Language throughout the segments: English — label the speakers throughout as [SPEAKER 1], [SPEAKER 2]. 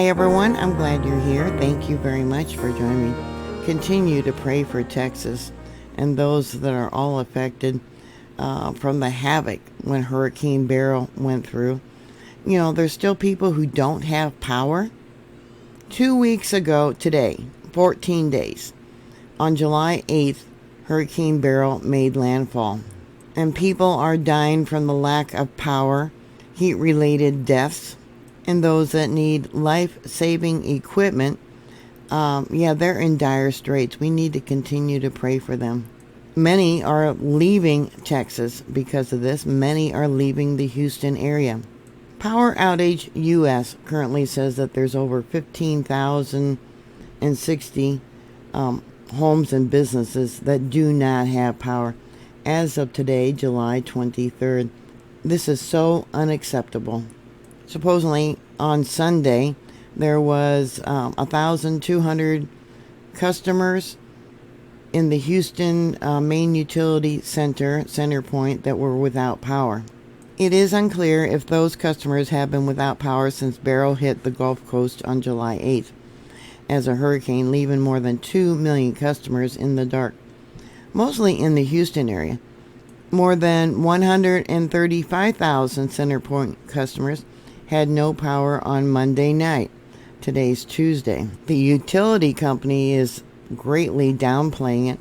[SPEAKER 1] Hi everyone, I'm glad you're here. Thank you very much for joining me. Continue to pray for Texas and those that are all affected from the havoc when Hurricane Beryl went through. You know, there's still people who don't have power. 2 weeks ago today, 14 days, on July 8th, Hurricane Beryl made landfall. And people are dying from the lack of power, heat-related deaths, and those that need life-saving equipment. They're in dire straits. We need to continue to pray for them. Many are leaving Texas because of this. Many are leaving the Houston area. Power Outage U.S. currently says that there's over 15,060 homes and businesses that do not have power as of today, July 23rd. This is so unacceptable. Supposedly on Sunday, there was 1,200 customers in the Houston main utility center point that were without power. It is unclear if those customers have been without power since Beryl hit the Gulf Coast on July 8th as a hurricane, leaving more than 2 million customers in the dark, mostly in the Houston area. More than 135,000 CenterPoint customers had no power on Monday night. Today's Tuesday. The utility company is greatly downplaying it,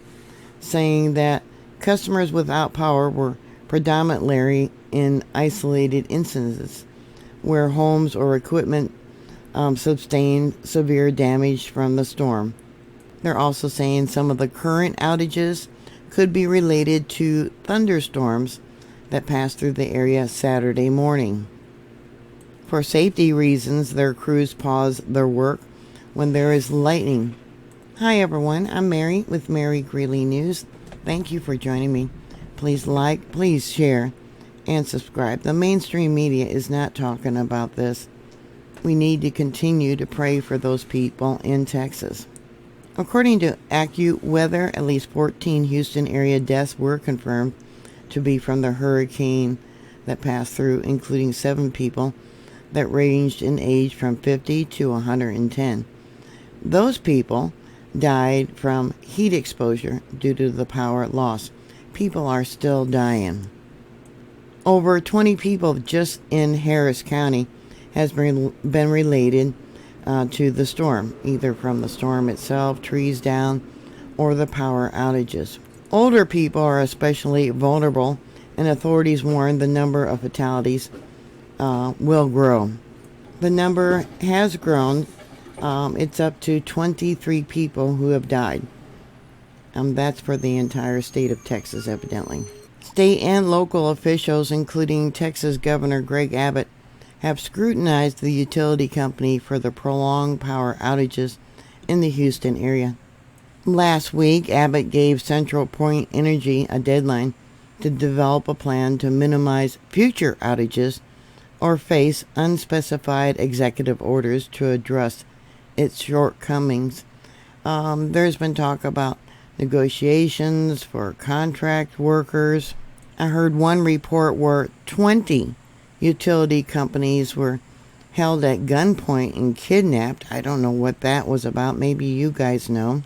[SPEAKER 1] saying that customers without power were predominantly in isolated instances where homes or equipment sustained severe damage from the storm. They're also saying some of the current outages could be related to thunderstorms that passed through the area Saturday morning. For safety reasons, their crews pause their work when there is lightning. Hi everyone, I'm Mary with MaryGreeley News. Thank you for joining me. Please like, please share, and subscribe. The mainstream media is not talking about this. We need to continue to pray for those people in Texas. According to AccuWeather, at least 14 Houston area deaths were confirmed to be from the hurricane that passed through, including 7 people that ranged in age from 50 to 110. Those people died from heat exposure due to the power loss. People are still dying. Over 20 people just in Harris County has been related to the storm, either from the storm itself, trees down, or the power outages. Older people are especially vulnerable, and authorities warn the number of fatalities will grow. The number has grown. It's up to 23 people who have died. That's for the entire state of Texas, evidently. State and local officials, including Texas Governor Greg Abbott, have scrutinized the utility company for the prolonged power outages in the Houston area. Last week, Abbott gave Central Point Energy a deadline to develop a plan to minimize future outages or face unspecified executive orders to address its shortcomings. There's been talk about negotiations for contract workers. I heard one report where 20 utility companies were held at gunpoint and kidnapped. I don't know what that was about. Maybe you guys know.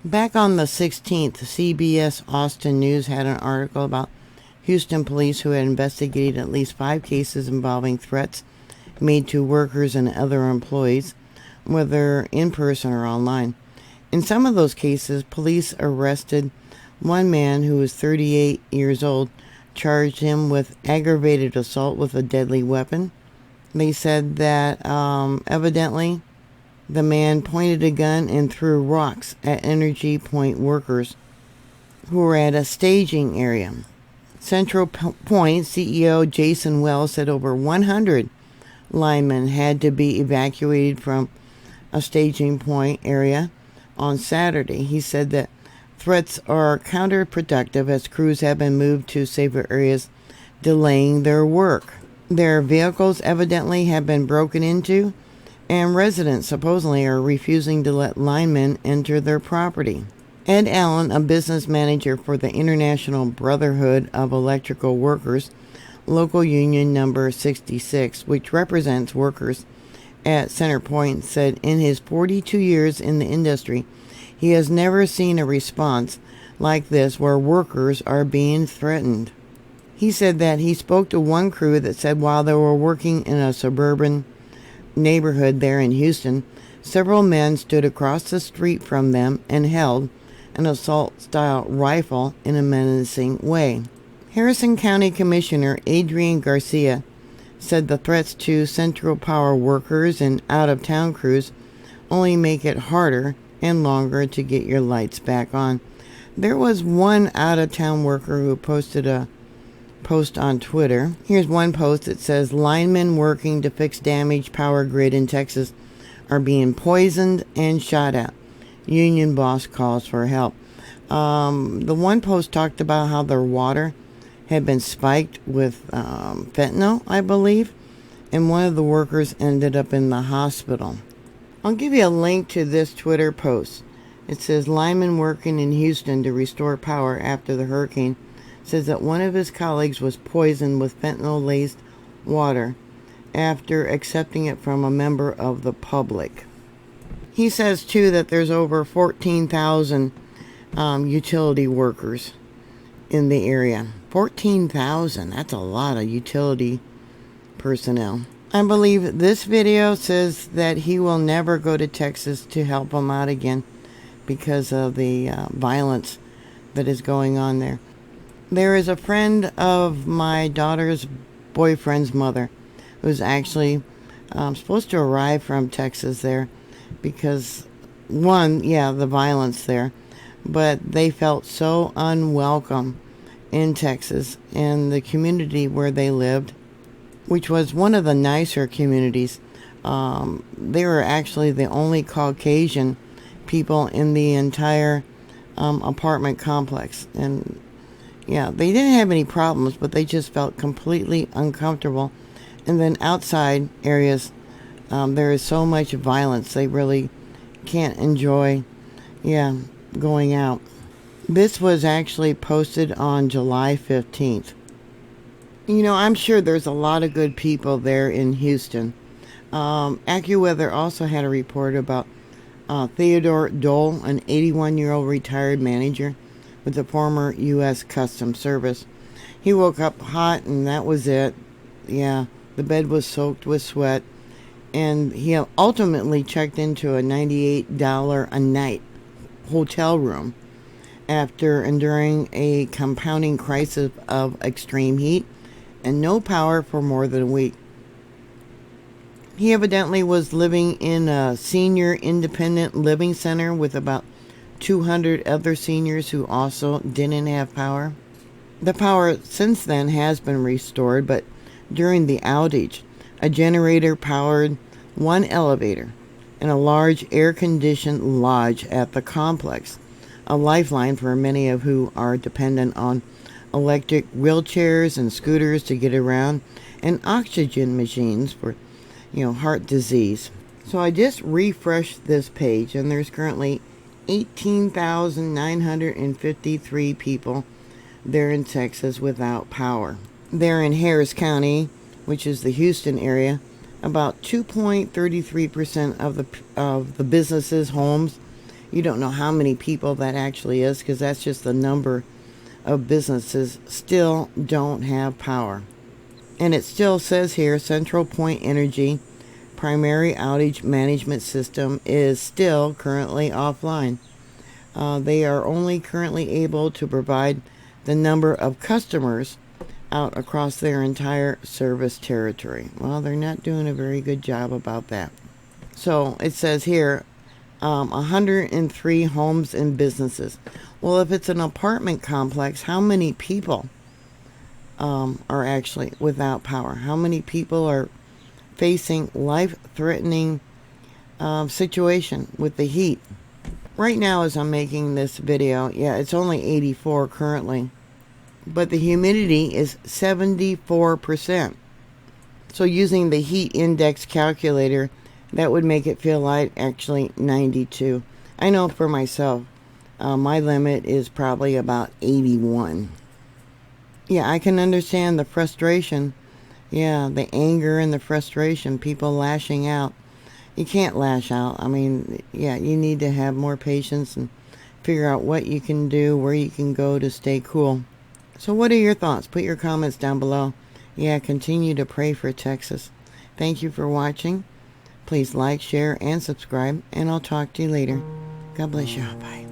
[SPEAKER 1] Back on the 16th, CBS Austin News had an article about Houston police who had investigated at least 5 cases involving threats made to workers and other employees, whether in person or online. In some of those cases, police arrested one man who was 38 years old, charged him with aggravated assault with a deadly weapon. They said that evidently the man pointed a gun and threw rocks at Energy Point workers who were at a staging area. Central Point CEO Jason Wells said over 100 linemen had to be evacuated from a staging point area on Saturday. He said that threats are counterproductive as crews have been moved to safer areas, delaying their work. Their vehicles evidently have been broken into, and residents supposedly are refusing to let linemen enter their property. Ed Allen, a business manager for the International Brotherhood of Electrical Workers, local union number 66, which represents workers at Centerpoint said in his 42 years in the industry, he has never seen a response like this where workers are being threatened. He said that he spoke to one crew that said while they were working in a suburban neighborhood there in Houston, several men stood across the street from them and held an assault-style rifle in a menacing way. Harrison County Commissioner Adrian Garcia said the threats to Central Power workers and out-of-town crews only make it harder and longer to get your lights back on. There was one out-of-town worker who posted a post on Twitter. Here's one post that says, linemen working to fix damaged power grid in Texas are being poisoned and shot at. Union boss calls for help. The one post talked about how their water had been spiked with fentanyl, I believe, and one of the workers ended up in the hospital. I'll give you a link to this Twitter post. It says, lineman working in Houston to restore power after the hurricane says that one of his colleagues was poisoned with fentanyl-laced water after accepting it from a member of the public. He says, too, that there's over 14,000 utility workers in the area. 14,000, that's a lot of utility personnel. I believe this video says that he will never go to Texas to help them out again because of the violence that is going on there. There is a friend of my daughter's boyfriend's mother who's actually supposed to arrive from Texas there because, one, the violence there, but they felt so unwelcome in Texas and the community where they lived, which was one of the nicer communities. They were actually the only Caucasian people in the entire apartment complex. And they didn't have any problems, but they just felt completely uncomfortable. And then outside areas, there is so much violence, they really can't enjoy, going out. This was actually posted on July 15th. I'm sure there's a lot of good people there in Houston. AccuWeather also had a report about Theodore Dole, an 81-year-old retired manager with the former U.S. Customs Service. He woke up hot and that was it. The bed was soaked with sweat. And he ultimately checked into a $98 a night hotel room after enduring a compounding crisis of extreme heat and no power for more than a week. He evidently was living in a senior independent living center with about 200 other seniors who also didn't have power. The power since then has been restored, but during the outage, a generator powered one elevator and a large air-conditioned lodge at the complex, a lifeline for many of who are dependent on electric wheelchairs and scooters to get around, and oxygen machines for, heart disease. So I just refreshed this page, and there's currently 18,953 people there in Texas without power. There in Harris County, which is the Houston area, about 2.33% of the businesses, homes. You don't know how many people that actually is because that's just the number of businesses still don't have power. And it still says here, Central Point Energy primary outage management system is still currently offline. They are only currently able to provide the number of customers out across their entire service territory. Well, they're not doing a very good job about that. So it says here, 103 homes and businesses. Well, if it's an apartment complex, how many people are actually without power? How many people are facing life-threatening situation with the heat? Right now, as I'm making this video, it's only 84 currently, but the humidity is 74%. So using the heat index calculator, that would make it feel like actually 92. I know for myself, my limit is probably about 81. I can understand the frustration. The anger and the frustration, people lashing out. you can't lash out. I mean, yeah, you need to have more patience and figure out what you can do, where you can go to stay cool. So what are your thoughts? Put your comments down below. Yeah, continue to pray for Texas. Thank you for watching. Please like, share, and subscribe, and I'll talk to you later. God bless you. Bye.